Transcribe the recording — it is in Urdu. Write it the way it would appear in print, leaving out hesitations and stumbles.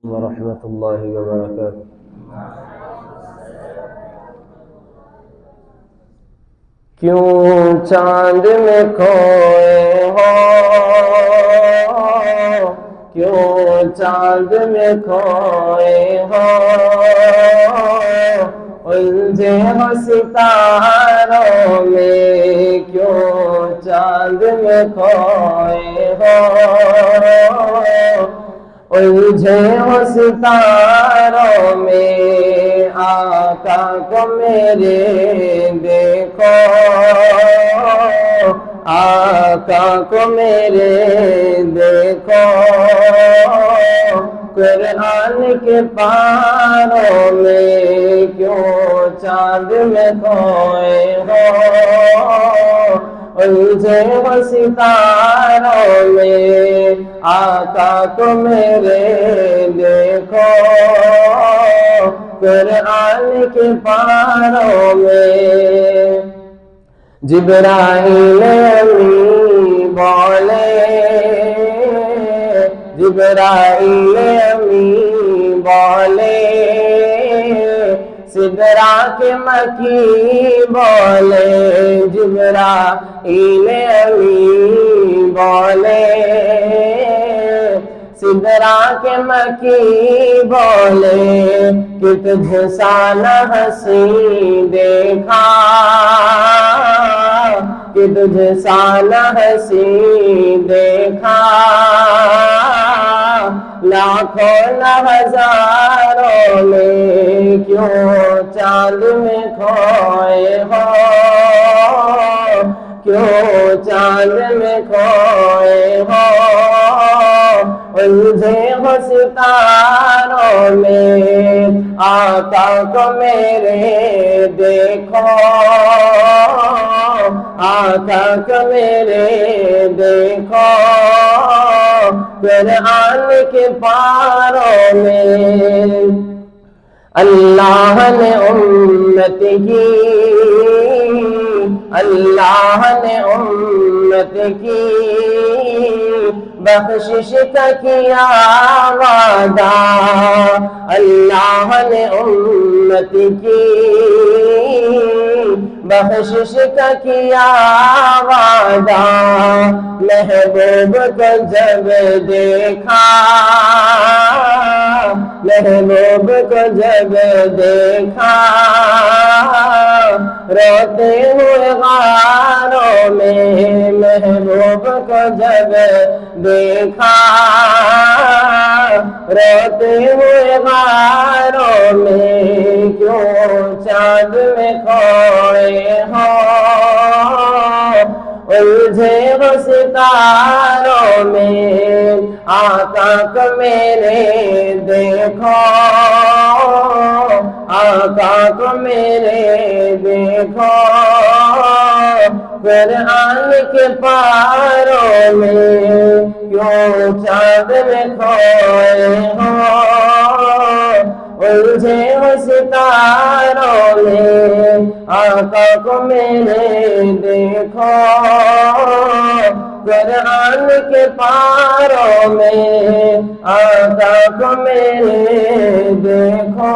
ورحمۃ اللہ وبرکاتہ۔ کیوں چاند میں کھوئے ہو، کیوں چاند میں کھوئے ہو، الجھے ہو ستاروں میں، کیوں چاند میں کھوئے ہو، الجھے ہو ستاروں میں، آقا کو میرے دیکھو، آقا کو میرے دیکھو، قرآن کے پاروں میں، کیوں چاند میں کھوئے ہو، الجھے ہو ستاروں میں، آقا کو میرے دیکھو، قرآن کے پاروں میں۔ جبرائیل امی بولے، جبرائیل امی بولے، سدرا کے مکی بولے، جبرائیل امی بولے، سدرا کے مکی بولے، کہ تجھ سا نہ حسین دیکھا، کہ تجھ سا نہ حسین دیکھا، لاکھوں نہ ہزاروں میں، کیوں چاند میں کھوئے ہو، کیوں چاند میں کھوئے ہو، الجھے ہو ستاروں میں، آقا کو میرے دیکھو، آقا کو میرے دیکھو، قرآن کے پاروں میں۔ اللہ نے امت کی، اللہ نے امت کی بخشش کا کیا وعدہ، اللہ نے امت کی بخشش کا کیا وعدہ، محبوب کو جب دیکھا، محبوب کو جب دیکھا، روتے ہوئے غاروں میں، محبوب کو جب دیکھا، روتے ہوئے غاروں میں، کیوں چاند میں کھوئے ہو، الجھے ہو ستاروں میں، آقا کو میرے دیکھو، آقا کو میرے دیکھو، قرآن کے پاروں میں، کیوں چاند میں کھوئے ہو، الجھے ہو ستاروں میں، آقا کو میرے دیکھو، قرآن کے پاروں میں، آقا کو میرے دیکھو۔